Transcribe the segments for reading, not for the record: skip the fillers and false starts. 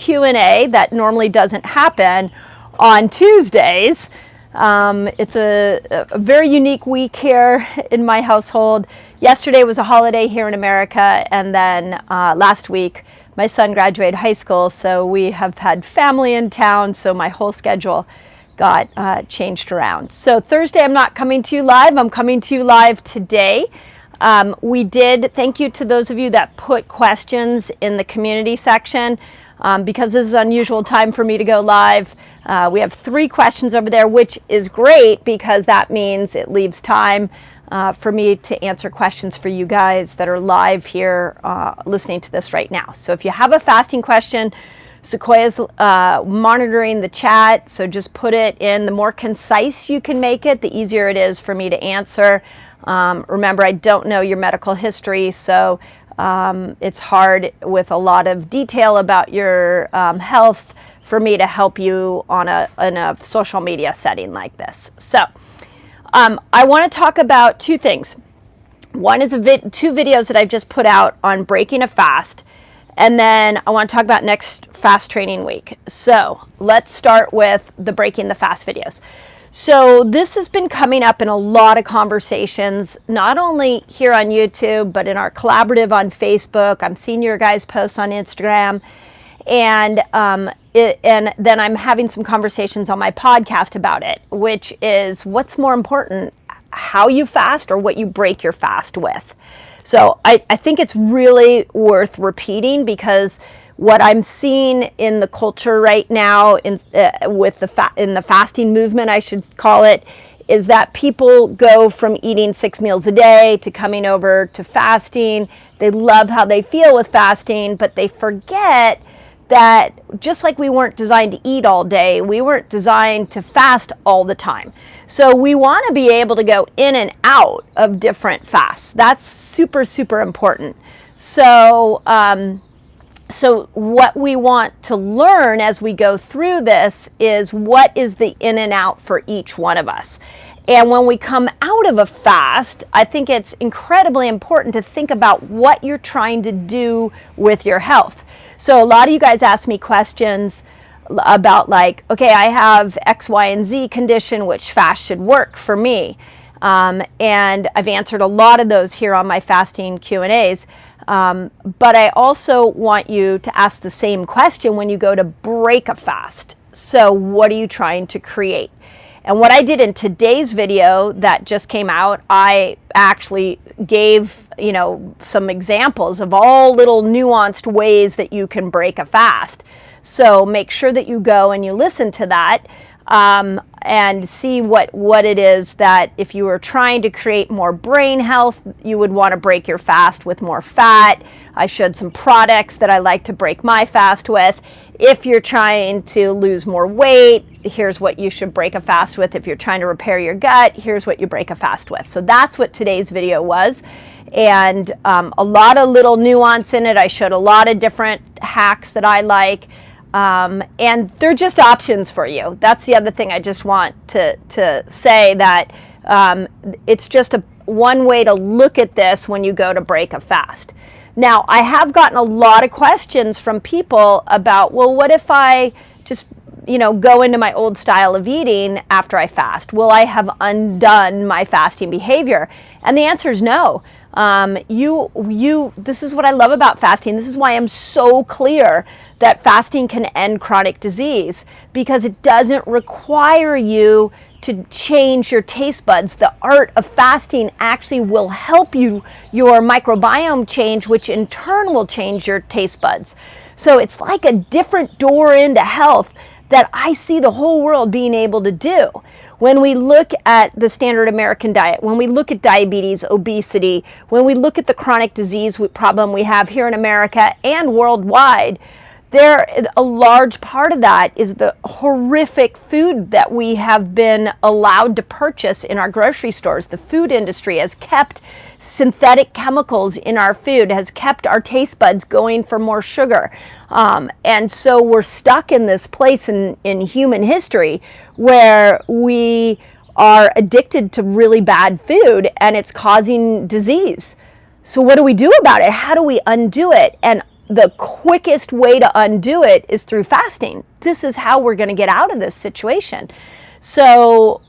Q&A that normally doesn't happen on Tuesdays. It's a very unique week here in my household. Yesterday was a holiday here in America, and then last week my son graduated high school, so we have had family in town, so my whole schedule got changed around. So Thursday I'm not coming to you live, I'm coming to you live today. Thank you to those of you that put questions in the community section. Because this is an unusual time for me to go live, we have 3 questions over there, which is great because that means it leaves time for me to answer questions for you guys that are live here listening to this right now. So if you have a fasting question, Sequoia's monitoring the chat, so just put it in. The more concise you can make it, the easier it is for me to answer. Remember, I don't know your medical history, so it's hard with a lot of detail about your health for me to help you in a social media setting like this. So I want to talk about 2 things. One is 2 videos that I've just put out on breaking a fast, and then I want to talk about next fast training week. So let's start with the breaking the fast videos. So this has been coming up in a lot of conversations, not only here on YouTube, but in our collaborative on Facebook. I'm seeing your guys' posts on Instagram. And then I'm having some conversations on my podcast about it, which is what's more important, how you fast or what you break your fast with. So I think it's really worth repeating, because what I'm seeing in the culture right now, in the fasting movement, I should call it, is that people go from eating 6 meals a day to coming over to fasting. They love how they feel with fasting, but they forget that just like we weren't designed to eat all day, we weren't designed to fast all the time. So we want to be able to go in and out of different fasts. That's super, super important. So what we want to learn as we go through this is what is the in and out for each one of us. And when we come out of a fast, I think it's incredibly important to think about what you're trying to do with your health. So a lot of you guys ask me questions about, like, okay, I have X, Y, and Z condition, which fast should work for me. And I've answered a lot of those here on my fasting Q&As. But I also want you to ask the same question when you go to break a fast. So what are you trying to create? And what I did in today's video that just came out, I actually gave, some examples of all little nuanced ways that you can break a fast. So make sure that you go and you listen to that and see what it is that if you were trying to create more brain health, you would want to break your fast with more fat. I showed some products that I like to break my fast with. If you're trying to lose more weight, here's what you should break a fast with. If you're trying to repair your gut, here's what you break a fast with. So that's what today's video was. And a lot of little nuance in it. I showed a lot of different hacks that I like. And they're just options for you. That's the other thing I just want to say, that it's just one way to look at this when you go to break a fast. Now, I have gotten a lot of questions from people about, well, what if I just, go into my old style of eating after I fast? Will I have undone my fasting behavior? And the answer is no. This is what I love about fasting. This is why I'm so clear that fasting can end chronic disease, because it doesn't require you to change your taste buds. The art of fasting actually will help your microbiome change, which in turn will change your taste buds. So it's like a different door into health that I see the whole world being able to do. When we look at the standard American diet, when we look at diabetes, obesity, when we look at the chronic disease problem we have here in America and worldwide, a large part of that is the horrific food that we have been allowed to purchase in our grocery stores. The food industry has kept synthetic chemicals in our food, has kept our taste buds going for more sugar. And so we're stuck in this place in human history where we are addicted to really bad food and it's causing disease. So what do we do about it? How do we undo it? And the quickest way to undo it is through fasting. This is how we're going to get out of this situation. So,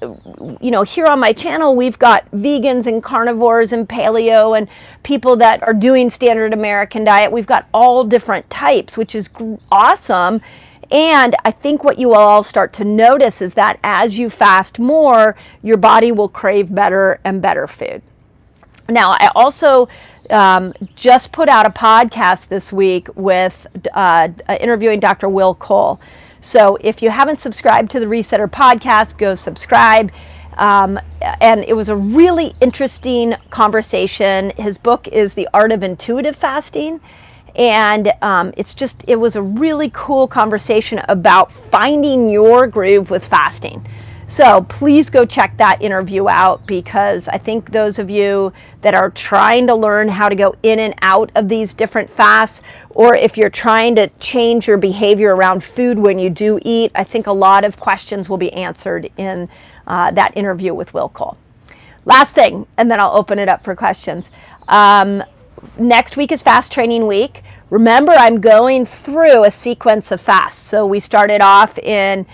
here on my channel, we've got vegans and carnivores and paleo and people that are doing standard American diet. We've got all different types, which is awesome. And I think what you will all start to notice is that as you fast more, your body will crave better and better food. Now, I also just put out a podcast this week with interviewing Dr. Will Cole. So if you haven't subscribed to the Resetter podcast, go subscribe. And it was a really interesting conversation. His book is The Art of Intuitive Fasting. And it was a really cool conversation about finding your groove with fasting. So please go check that interview out, because I think those of you that are trying to learn how to go in and out of these different fasts, or if you're trying to change your behavior around food when you do eat, I think a lot of questions will be answered in that interview with Will Cole. Last thing, and then I'll open it up for questions. Next week is Fast Training Week. Remember, I'm going through a sequence of fasts. So we started off in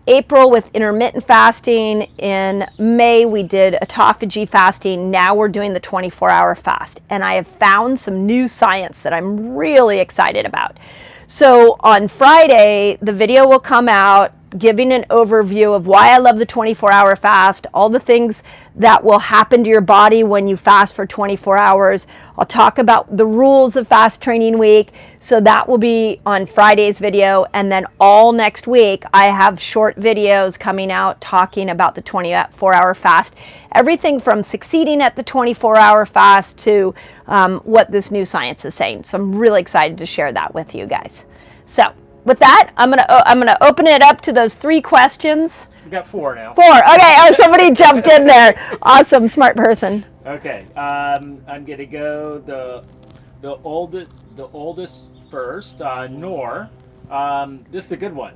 April with intermittent fasting. In May, we did autophagy fasting. Now we're doing the 24-hour fast. And I have found some new science that I'm really excited about. So on Friday, the video will come out giving an overview of why I love the 24-hour fast, all the things that will happen to your body when you fast for 24 hours. I'll talk about the rules of Fast Training Week. So that will be on Friday's video. And then all next week, I have short videos coming out talking about the 24-hour fast. Everything from succeeding at the 24-hour fast to what this new science is saying. So I'm really excited to share that with you guys. So with that, I'm gonna open it up to those 3 questions. We got 4 now. 4. Okay. Oh, somebody jumped in there. Awesome, smart person. Okay. I'm gonna go the oldest first. Noor. This is a good one.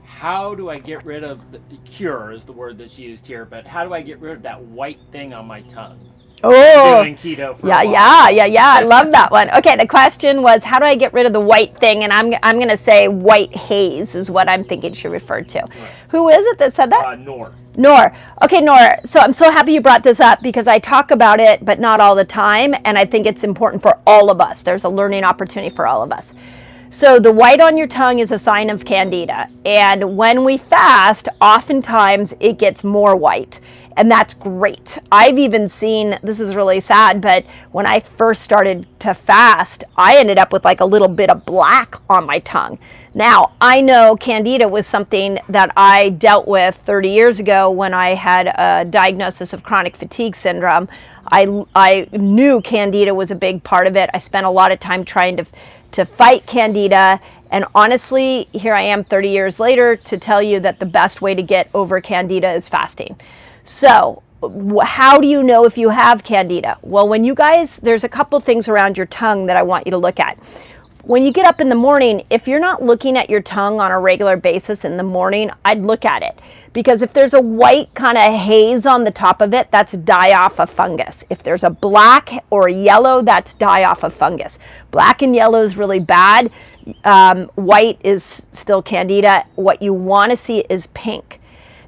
How do I get rid of cure is the word that's used here, but how do I get rid of that white thing on my tongue? Oh, doing keto for yeah. I love that one. Okay, the question was, how do I get rid of the white thing? And I'm going to say white haze is what I'm thinking she referred to. Right. Who is it that said that? Noor. Okay, Noor. So I'm so happy you brought this up, because I talk about it, but not all the time. And I think it's important for all of us. There's a learning opportunity for all of us. So the white on your tongue is a sign of candida. And when we fast, oftentimes it gets more white. And that's great. I've even seen, this is really sad, but when I first started to fast, I ended up with like a little bit of black on my tongue. Now, I know candida was something that I dealt with 30 years ago when I had a diagnosis of chronic fatigue syndrome. I knew candida was a big part of it. I spent a lot of time trying to fight candida. And honestly, here I am 30 years later to tell you that the best way to get over candida is fasting. So how do you know if you have candida? Well, there's a couple things around your tongue that I want you to look at. When you get up in the morning, if you're not looking at your tongue on a regular basis in the morning, I'd look at it. Because if there's a white kind of haze on the top of it, that's die-off of fungus. If there's a black or a yellow, that's die-off of fungus. Black and yellow is really bad. White is still candida. What you want to see is pink.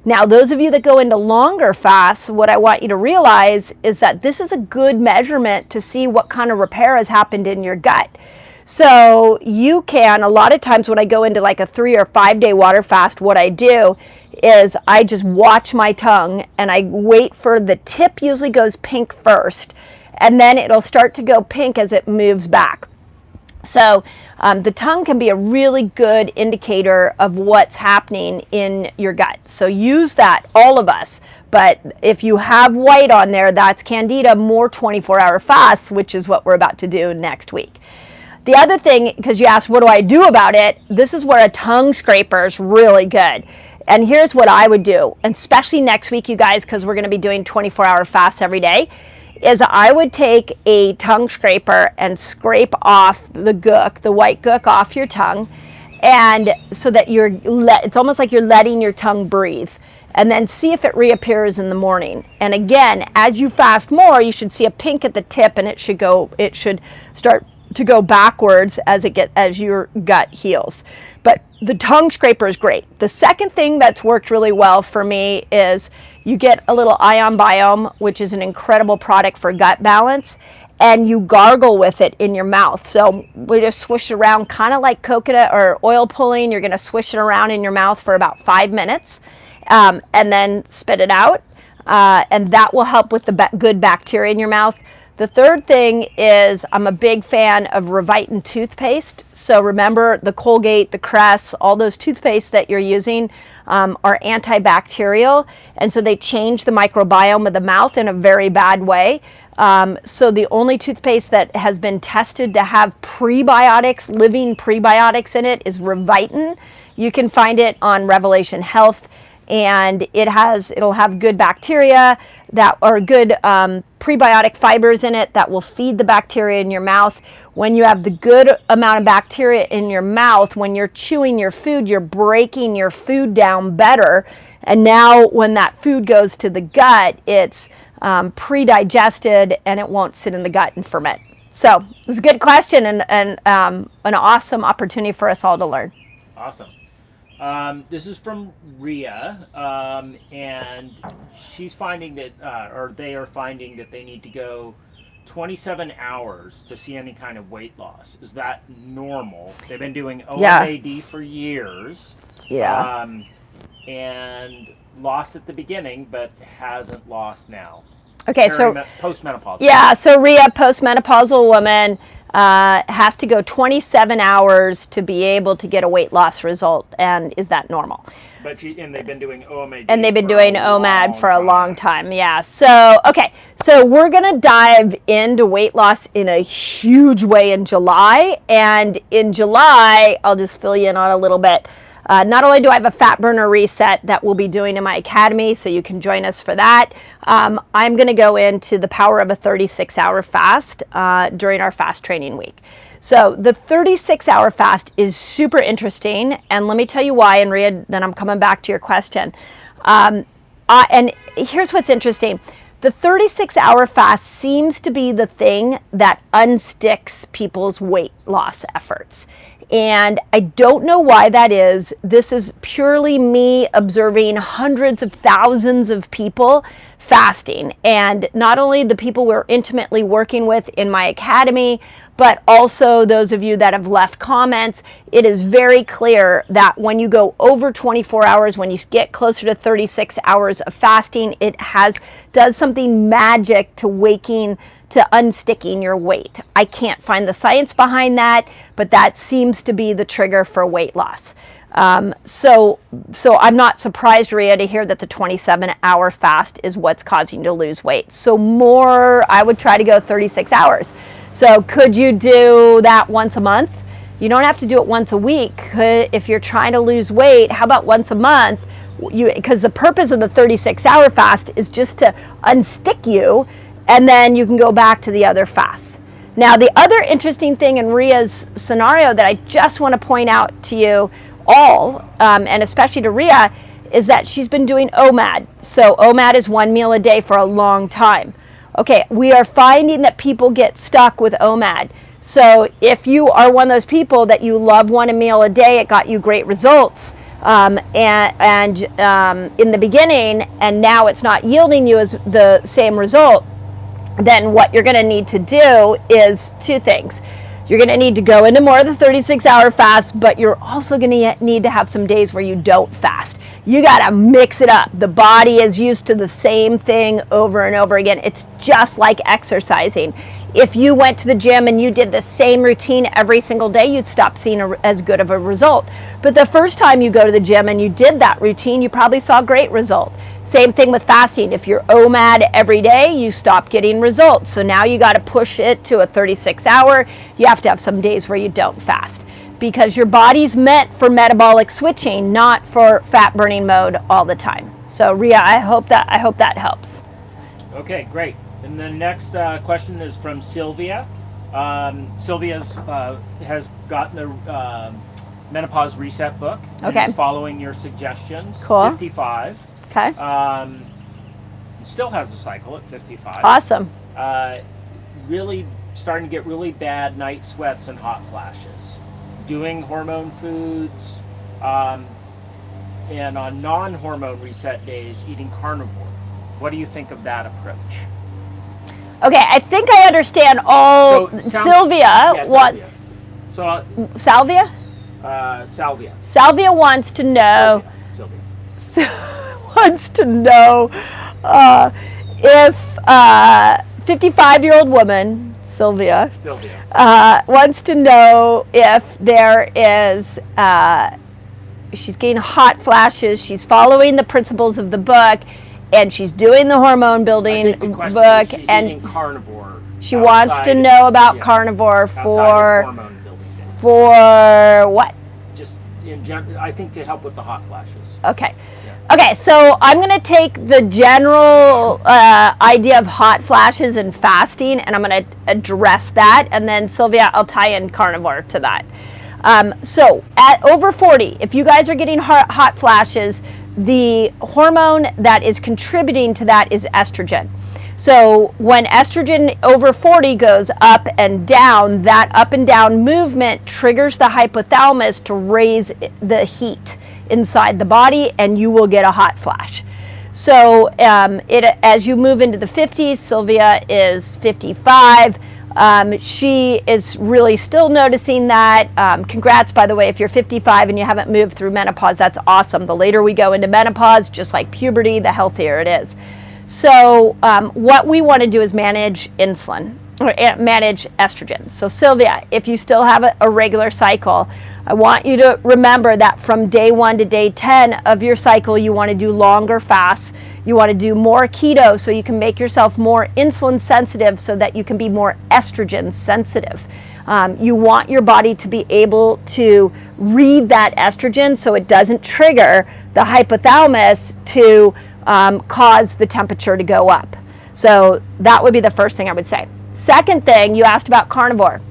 Now, those of you that go into longer fasts, what I want you to realize is that this is a good measurement to see what kind of repair has happened in your gut. So you can, a lot of times when I go into like a 3 or 5 day water fast, what I do is I just watch my tongue and I wait for the tip usually goes pink first, and then it'll start to go pink as it moves back. So the tongue can be a really good indicator of what's happening in your gut. So use that, all of us. But if you have white on there, that's candida, more 24-hour fasts, which is what we're about to do next week. The other thing, because you asked, what do I do about it? This is where a tongue scraper is really good. And here's what I would do, and especially next week, you guys, because we're going to be doing 24-hour fasts every day, is I would take a tongue scraper and scrape off the gook, the white gook off your tongue, and so that it's almost like you're letting your tongue breathe, and then see if it reappears in the morning. And again, as you fast more, you should see a pink at the tip, and it should start to go backwards as your gut heals. But the tongue scraper is great. The second thing that's worked really well for me is you get a little Ionbiome, which is an incredible product for gut balance, and you gargle with it in your mouth. So we just swish it around, kind of like coconut or oil pulling. You're going to swish it around in your mouth for about 5 minutes, and then spit it out, and that will help with the good bacteria in your mouth. The third thing is I'm a big fan of Revitin Toothpaste. So remember, the Colgate, the Crest, all those toothpastes that you're using are antibacterial, and so they change the microbiome of the mouth in a very bad way. So the only toothpaste that has been tested to have prebiotics, living prebiotics in it, is Revitin. You can find it on Revelation Health, and it'll have good bacteria that are good prebiotic fibers in it that will feed the bacteria in your mouth. When you have the good amount of bacteria in your mouth, when you're chewing your food, you're breaking your food down better. And now when that food goes to the gut, it's pre-digested and it won't sit in the gut and ferment. So it's a good question and an awesome opportunity for us all to learn. Awesome. This is from Rhea, and she's finding that, or they are finding that they need to go 27 hours to see any kind of weight loss. Is that normal? They've been doing OMAD for years. Yeah. And lost at the beginning, but hasn't lost now. Okay, so postmenopausal. Yeah, so Rhea, postmenopausal woman, has to go 27 hours to be able to get a weight loss result. And is that normal? But they've been doing OMAD. And they've been doing OMAD for a long time. Yeah. So, okay. So we're going to dive into weight loss in a huge way in July. And in July, I'll just fill you in on a little bit. Not only do I have a fat burner reset that we'll be doing in my academy, so you can join us for that, I'm going to go into the power of a 36-hour fast during our fast training week. So the 36-hour fast is super interesting, and let me tell you why, and Rhea, then I'm coming back to your question. And here's what's interesting. The 36-hour fast seems to be the thing that unsticks people's weight loss efforts. And I don't know why that is. This is purely me observing hundreds of thousands of people fasting. And not only the people we're intimately working with in my academy, but also those of you that have left comments. It is very clear that when you go over 24 hours, when you get closer to 36 hours of fasting, it does something magic to unsticking your weight. I can't find the science behind that, but that seems to be the trigger for weight loss. So I'm not surprised, Rhea, to hear that the 27-hour fast is what's causing you to lose weight. So I would try to go 36 hours. So could you do that once a month? You don't have to do it once a week. If you're trying to lose weight, how about once a month? Because the purpose of the 36-hour fast is just to unstick you, and then you can go back to the other fasts. Now, the other interesting thing in Rhea's scenario that I just want to point out to you all, and especially to Rhea, is that she's been doing OMAD. So OMAD is 1 meal a day for a long time. Okay, we are finding that people get stuck with OMAD. So if you are one of those people that you love 1 meal a day, it got you great results, and in the beginning, and now it's not yielding you as the same result, then what you're going to need to do is two things. You're going to need to go into more of the 36-hour fast, but you're also going to need to have some days where you don't fast. You got to mix it up. The body is used to the same thing over and over again. It's just like exercising. If you went to the gym and you did the same routine every single day, you'd stop seeing as good of a result. But the first time you go to the gym and you did that routine, you probably saw a great result. Same thing with fasting. If you're OMAD every day, you stop getting results. So now you got to push it to a 36-hour. You have to have some days where you don't fast, because your body's meant for metabolic switching, not for fat burning mode all the time. So Rhea, I hope that helps. Okay, great. And the next question is from Sylvia. Sylvia has gotten the Menopause Reset book. Okay. And is following your suggestions. Cool. 55. Okay. Still has the cycle at 55. Awesome. Really starting to get really bad night sweats and hot flashes. Doing hormone foods, and on non-hormone reset days, eating carnivore. What do you think of that approach? Okay, I think I understand all. Sylvia, yeah, what? Salvia. Salvia. Salvia wants to know. Sylvia. Wants to know if 55-year-old woman Sylvia wants to know if there is. She's getting hot flashes. She's following the principles of the book, and she's doing the hormone building book. She's and eating carnivore. She wants to know about carnivore for what? Just in general, I think to help with the hot flashes. Okay. Yeah. Okay, so I'm going to take the general idea of hot flashes and fasting, and I'm going to address that, and then Sylvia, I'll tie in carnivore to that. So at over 40, if you guys are getting hot flashes, the hormone that is contributing to that is estrogen. So when estrogen over 40 goes up and down, that up and down movement triggers the hypothalamus to raise the heat inside the body, and you will get a hot flash. So as you move into the 50s, Sylvia is 55. She is really still noticing that. Congrats, by the way, if you're 55 and you haven't moved through menopause, that's awesome. The later we go into menopause, just like puberty, the healthier it is. So what we want to do is manage insulin, or manage estrogen. So Sylvia, if you still have a regular cycle, I want you to remember that from day 1 to day 10 of your cycle, you want to do longer fasts. You want to do more keto so you can make yourself more insulin sensitive so that you can be more estrogen sensitive. You want your body to be able to read that estrogen so it doesn't trigger the hypothalamus to cause the temperature to go up. So that would be the first thing I would say. Second thing, you asked about carnivore.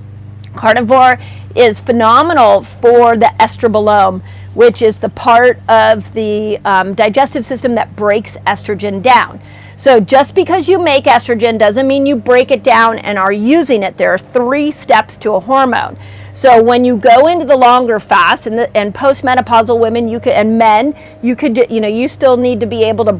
Carnivore is phenomenal for the estrobolome, which is the part of the digestive system that breaks estrogen down. So just because you make estrogen doesn't mean you break it down and are using it. There are 3 steps to a hormone. So when you go into the longer fast and postmenopausal women, and men, you still need to be able to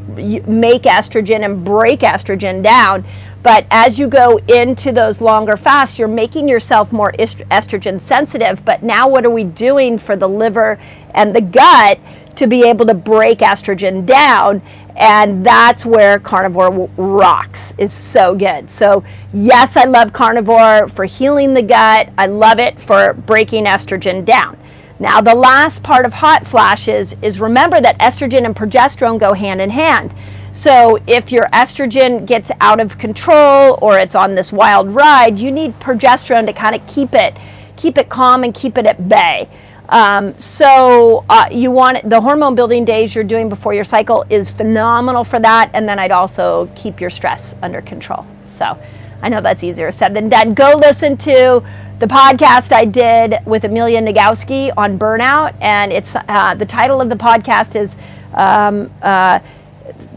make estrogen and break estrogen down. But as you go into those longer fasts, you're making yourself more estrogen sensitive. But now what are we doing for the liver and the gut to be able to break estrogen down? And that's where carnivore rocks, is so good. So yes, I love carnivore for healing the gut. I love it for breaking estrogen down. Now the last part of hot flashes is, remember that estrogen and progesterone go hand in hand. So if your estrogen gets out of control or it's on this wild ride, you need progesterone to kind of keep it calm and keep it at bay. You want the hormone building days you're doing before your cycle is phenomenal for that. And then I'd also keep your stress under control. So I know that's easier said than done. Go listen to the podcast I did with Amelia Nagowski on burnout. And it's the title of the podcast is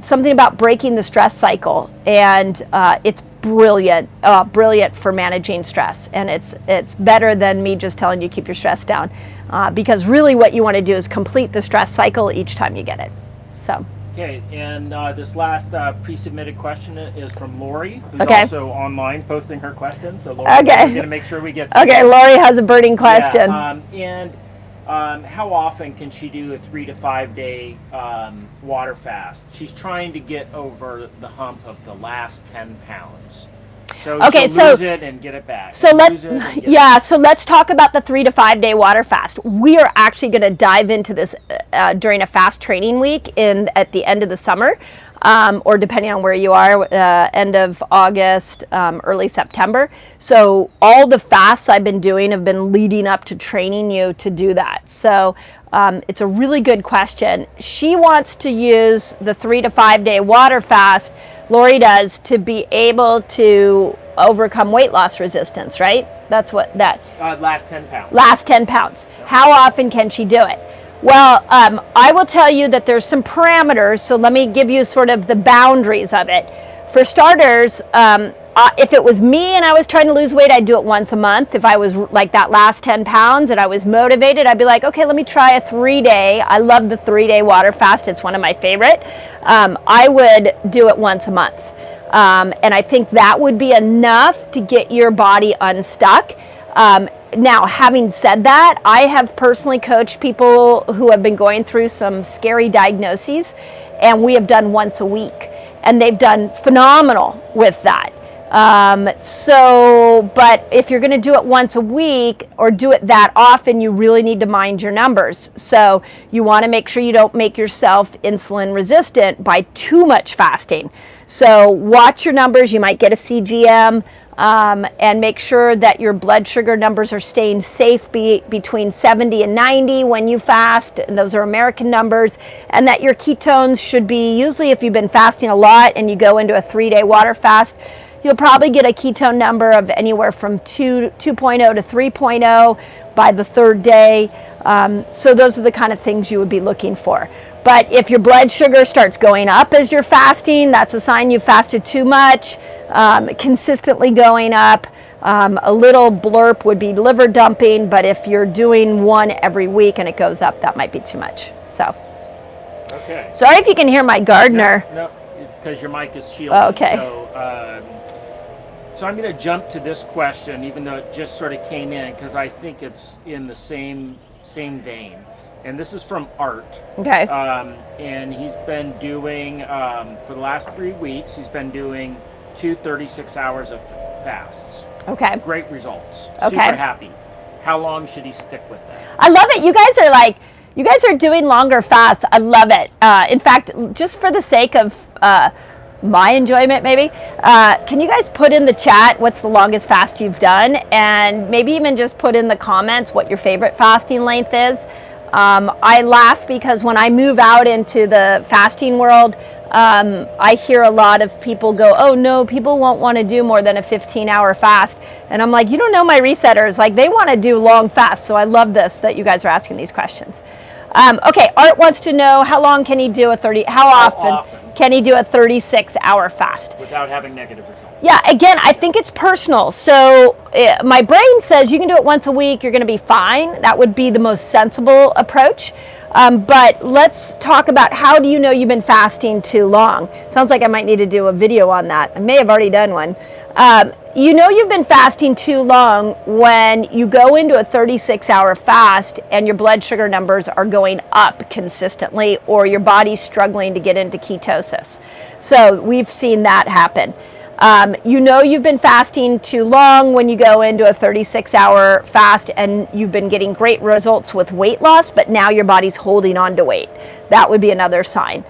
something about breaking the stress cycle. And it's brilliant for managing stress. And it's better than me just telling you keep your stress down. Because really what you want to do is complete the stress cycle each time you get it. So. Okay, and this last pre-submitted question is from Lori, who's also online posting her question. So Lori, we're going to make sure we get to Okay, Lori has a burning question. Yeah, how often can she do a 3 to 5 day water fast? She's trying to get over the hump of the last 10 pounds. So lose it and get it back. So let's talk about the 3 to 5 day water fast. We are actually going to dive into this during a fast training week at the end of the summer, or depending on where you are, end of August, early September. So all the fasts I've been doing have been leading up to training you to do that. So it's a really good question. She wants to use the 3 to 5 day water fast, Lori does, to be able to overcome weight loss resistance, right? That's what that... last 10 pounds. Last 10 pounds. How often can she do it? Well, I will tell you that there's some parameters, so let me give you sort of the boundaries of it. For starters, if it was me and I was trying to lose weight, I'd do it once a month. If I was like that last 10 pounds and I was motivated, I'd be like, okay, let me try a 3-day. I love the 3-day water fast. It's one of my favorite. I would do it once a month. And I think that would be enough to get your body unstuck. Now, having said that, I have personally coached people who have been going through some scary diagnoses, and we have done once a week, and they've done phenomenal with that. But if you're going to do it once a week or do it that often, you really need to mind your numbers. So you want to make sure you don't make yourself insulin resistant by too much fasting. So watch your numbers. You might get a CGM. And make sure that your blood sugar numbers are staying safe between 70 and 90 when you fast. And those are American numbers. And that your ketones should be, usually if you've been fasting a lot and you go into a 3-day water fast, you'll probably get a ketone number of anywhere from 2.0 to 3.0 by the 3rd day. So those are the kind of things you would be looking for. But if your blood sugar starts going up as you're fasting, that's a sign you fasted too much. Consistently going up. A little blurb would be liver dumping, but if you're doing one every week and it goes up, that might be too much. So, okay. Sorry if you can hear my gardener. No, because your mic is shielded. Oh, okay. So I'm going to jump to this question, even though it just sort of came in, because I think it's in the same vein. And this is from Art. Okay. And he's been doing, for the last 3 weeks, he's been doing 2 36 hours of fasts. Okay. Great results. Okay. Super happy. How long should he stick with that? I love it. You guys are doing longer fasts. I love it. In fact, just for the sake of my enjoyment, maybe, can you guys put in the chat what's the longest fast you've done? And maybe even just put in the comments what your favorite fasting length is. I laugh because when I move out into the fasting world, I hear a lot of people go, oh no, people won't want to do more than a 15-hour fast. And I'm like, you don't know my resetters. Like, they want to do long fasts. So I love this, that you guys are asking these questions. Okay, Art wants to know how long can he do how often can he do a 36-hour fast? Without having negative results. Yeah, again, I think it's personal. So my brain says you can do it once a week, you're going to be fine. That would be the most sensible approach. But let's talk about, how do you know you've been fasting too long? Sounds like I might need to do a video on that. I may have already done one. You know you've been fasting too long when you go into a 36-hour fast and your blood sugar numbers are going up consistently, or your body's struggling to get into ketosis. So we've seen that happen. You know you've been fasting too long when you go into a 36-hour fast and you've been getting great results with weight loss, but now your body's holding on to weight. That would be another sign.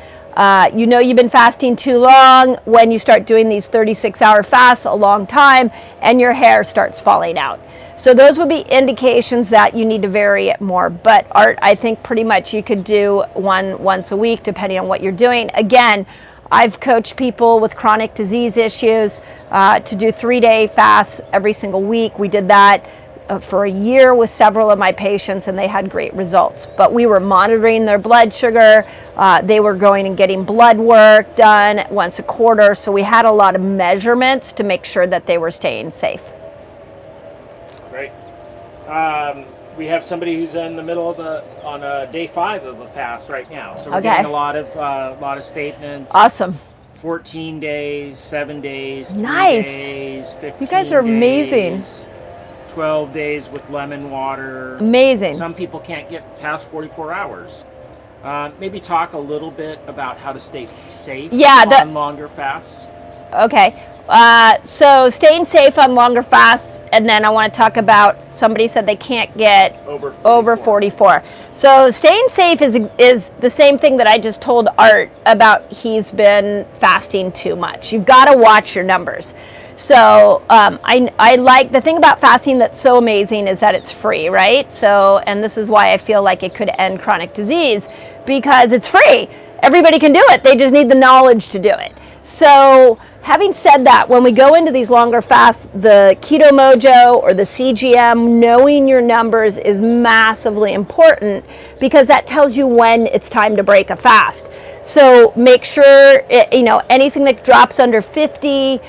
You know you've been fasting too long when you start doing these 36-hour fasts a long time and your hair starts falling out. So those would be indications that you need to vary it more. But Art, I think pretty much you could do one once a week depending on what you're doing. Again, I've coached people with chronic disease issues to do 3-day fasts every single week. We did that for a year with several of my patients, and they had great results. But we were monitoring their blood sugar. They were going and getting blood work done once a quarter. So we had a lot of measurements to make sure that they were staying safe. Great. We have somebody who's in the middle of on day 5 of a fast right now. So we're getting a lot of statements. Awesome. 14 days, 7 days, nice. 3 days, 15 You guys are amazing. Days, 12 days with lemon water. Amazing. Some people can't get past 44 hours. Maybe talk a little bit about how to stay safe on longer fasts. Okay. So staying safe on longer fasts, and then I want to talk about, somebody said they can't get over 44. So staying safe is the same thing that I just told Art about. He's been fasting too much. You've got to watch your numbers. So I like, the thing about fasting that's so amazing is that it's free, right? So, and this is why I feel like it could end chronic disease, because it's free. Everybody can do it. They just need the knowledge to do it. So having said that, when we go into these longer fasts, the Keto Mojo or the CGM, knowing your numbers is massively important because that tells you when it's time to break a fast. So make sure, anything that drops under 50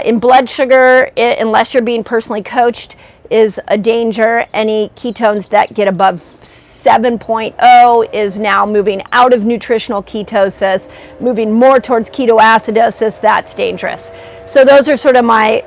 in blood sugar, unless you're being personally coached, is a danger. Any ketones that get above 7.0 is now moving out of nutritional ketosis, moving more towards ketoacidosis. That's dangerous. So those are sort of my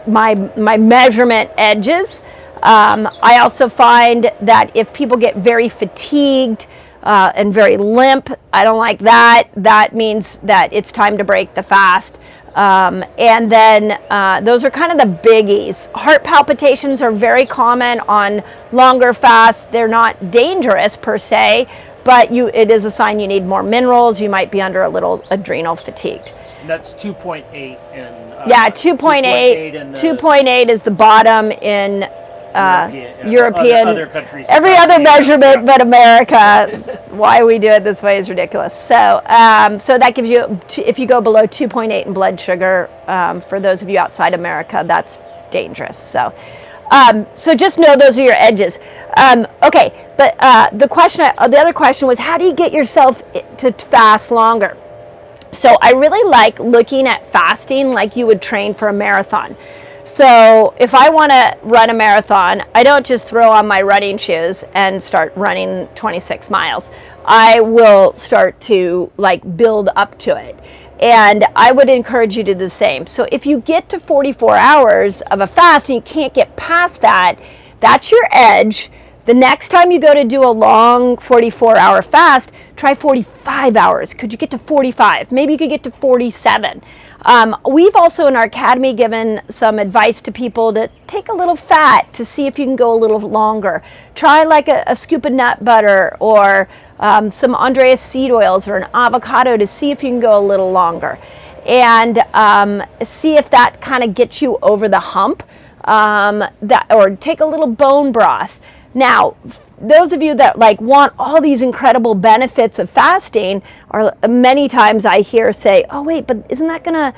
measurement edges. I also find that if people get very fatigued and very limp, I don't like that. That means that it's time to break the fast. And then those are kind of the biggies. Heart palpitations are very common on longer fasts. They're not dangerous per se, but it is a sign you need more minerals. You might be under a little adrenal fatigued. And that's 2.8 in yeah, 2.8. 2.8 is the bottom in European, other countries. Every other measurement but America. Why we do it this way is ridiculous. So, so that gives you, if you go below 2.8 in blood sugar, for those of you outside America, that's dangerous. So, so just know those are your edges. Okay, but the other question was, how do you get yourself to fast longer? So I really like looking at fasting like you would train for a marathon. So if I want to run a marathon, I don't just throw on my running shoes and start running 26 miles. I will start to build up to it. And I would encourage you to do the same. So if you get to 44 hours of a fast and you can't get past that, that's your edge. The next time you go to do a long 44-hour fast, try 45 hours. Could you get to 45? Maybe you could get to 47. We've also in our academy given some advice to people to take a little fat to see if you can go a little longer. Try a scoop of nut butter or some Andreas seed oils or an avocado to see if you can go a little longer. And see if that kind of gets you over the hump. Or take a little bone broth. Now, those of you that want all these incredible benefits of fasting, are many times I hear say, oh wait, but isn't that gonna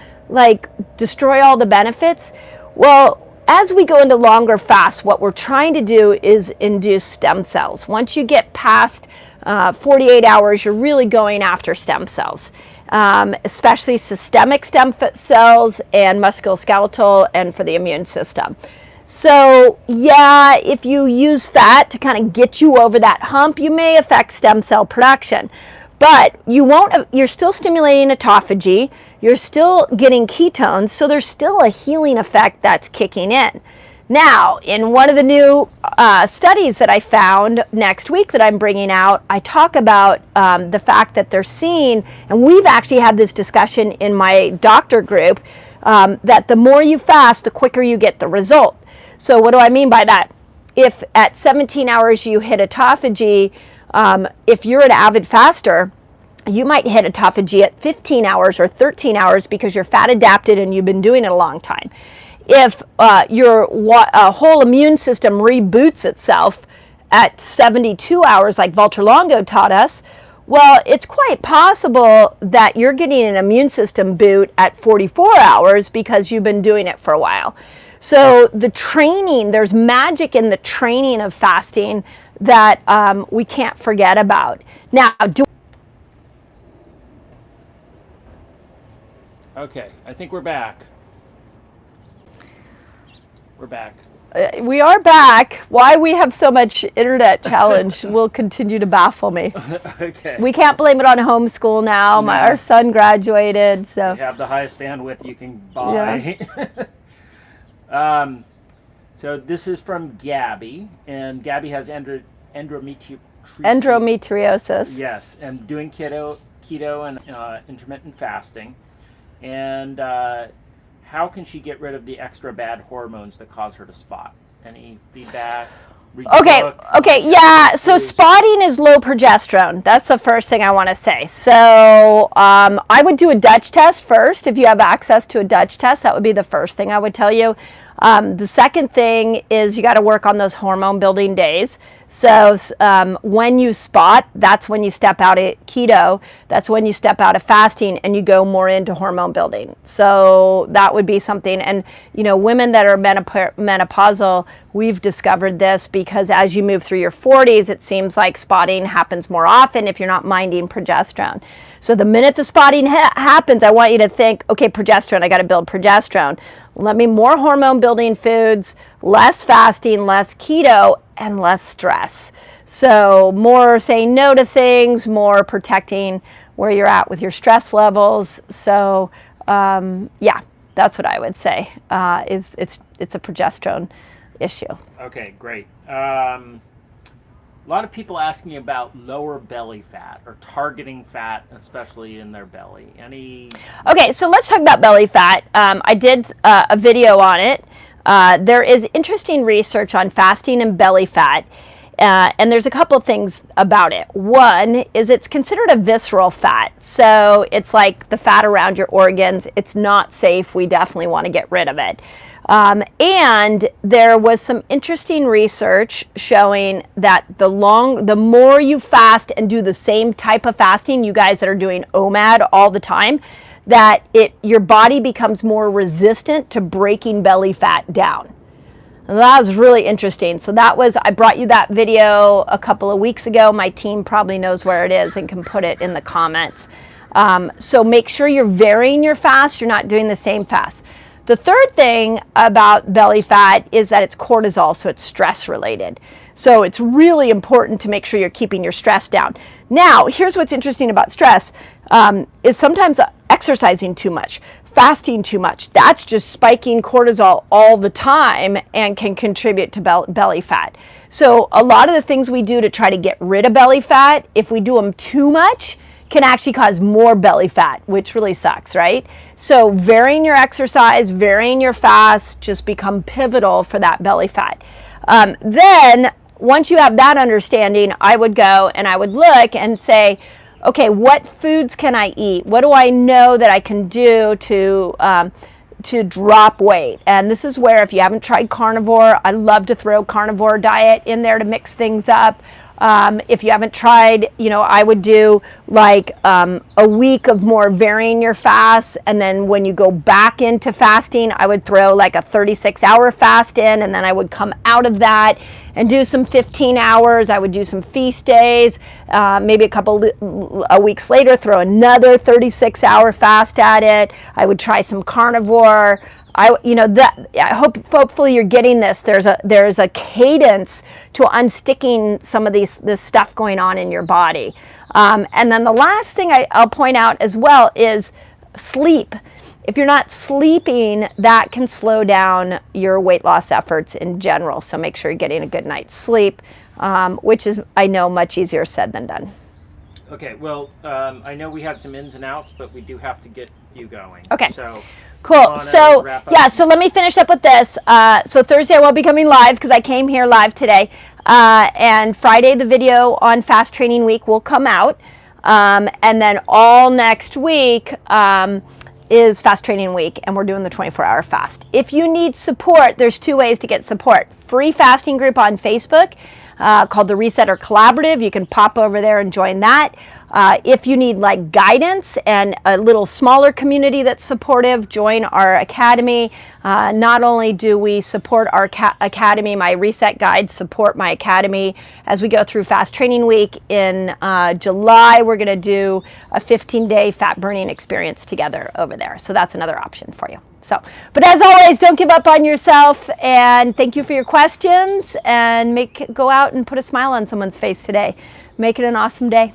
destroy all the benefits? Well, as we go into longer fasts, what we're trying to do is induce stem cells. Once you get past 48 hours, you're really going after stem cells, especially systemic stem cells and musculoskeletal and for the immune system. So yeah, if you use fat to kind of get you over that hump, you may affect stem cell production, but you're still stimulating autophagy, you're still getting ketones, so there's still a healing effect that's kicking in. Now, in one of the new studies that I found next week that I'm bringing out, I talk about the fact that they're seeing, and we've actually had this discussion in my doctor group, that the more you fast, the quicker you get the result. So what do I mean by that? If at 17 hours you hit autophagy, if you're an avid faster, you might hit autophagy at 15 hours or 13 hours because you're fat adapted and you've been doing it a long time. If your whole immune system reboots itself at 72 hours, like Walter Longo taught us, well, it's quite possible that you're getting an immune system boot at 44 hours because you've been doing it for a while. So the training, there's magic in the training of fasting that we can't forget about. Now, okay, I think we're back. We're back. We are back. Why we have so much internet challenge will continue to baffle me. Okay. We can't blame it on homeschool now. No. Our son graduated, so. We have the highest bandwidth you can buy. Yeah. So this is from Gabby, and Gabby has endometriosis. Yes, and doing keto and intermittent fasting. And how can she get rid of the extra bad hormones that cause her to spot? Any feedback? Okay, yeah. So spotting is low progesterone. That's the first thing I want to say. So I would do a Dutch test first. If you have access to a Dutch test, that would be the first thing I would tell you. The second thing is you got to work on those hormone building days. So when you spot, that's when you step out of keto, that's when you step out of fasting and you go more into hormone building. So that would be something. And, women that are menopausal, we've discovered this because as you move through your 40s, it seems like spotting happens more often if you're not minding progesterone. So the minute the spotting happens, I want you to think, okay, progesterone, I got to build progesterone. Let me more hormone building foods, less fasting, less keto, and less stress. So more saying no to things, more protecting where you're at with your stress levels. So yeah, that's what I would say. It's a progesterone issue. Okay, great. A lot of people asking about lower belly fat or targeting fat, especially in their belly. Okay, so let's talk about belly fat. I did a video on it. There is interesting research on fasting and belly fat, and there's a couple of things about it. One is it's considered a visceral fat, so it's like the fat around your organs. It's not safe. We definitely want to get rid of it. And there was some interesting research showing that the more you fast and do the same type of fasting, you guys that are doing OMAD all the time, that your body becomes more resistant to breaking belly fat down. And that was really interesting. So I brought you that video a couple of weeks ago. My team probably knows where it is and can put it in the comments. So make sure you're varying your fast. You're not doing the same fast. The third thing about belly fat is that it's cortisol, so it's stress related. So it's really important to make sure you're keeping your stress down. Now, here's what's interesting about stress, is sometimes exercising too much, fasting too much. That's just spiking cortisol all the time and can contribute to belly fat. So a lot of the things we do to try to get rid of belly fat, if we do them too much, can actually cause more belly fat, which really sucks, right? So varying your exercise, varying your fast just become pivotal for that belly fat. Then once you have that understanding, I would go and I would look and say, okay, what foods can I eat? What do I know that I can do to drop weight? And this is where, if you haven't tried carnivore, I love to throw carnivore diet in there to mix things up. If you haven't tried, I would do like a week of more varying your fasts, and then when you go back into fasting, I would throw like a 36-hour fast in, and then I would come out of that and do some 15 hours. I would do some feast days, maybe a weeks later, throw another 36-hour fast at it. I would try some carnivore. Hopefully you're getting this. There's a cadence to unsticking some of this stuff going on in your body. And then the last thing I'll point out as well is sleep. If you're not sleeping, that can slow down your weight loss efforts in general. So make sure you're getting a good night's sleep, which is, I know, much easier said than done. Okay, well, I know we have some ins and outs, but we do have to get you going. Okay. So cool. So yeah, so let me finish up with this. So Thursday I will be coming live because I came here live today. And Friday the video on Fast Training Week will come out. And then all next week is Fast Training Week, and we're doing the 24-hour fast. If you need support, there's two ways to get support. Free fasting group on Facebook called the Resetter Collaborative. You can pop over there and join that. If you need like guidance and a little smaller community that's supportive, join our academy. Not only do we support our academy, my reset guides support my academy as we go through Fast Training Week. In July, we're going to do a 15-day fat burning experience together over there. So that's another option for you. So, but as always, don't give up on yourself, and thank you for your questions, and go out and put a smile on someone's face today. Make it an awesome day.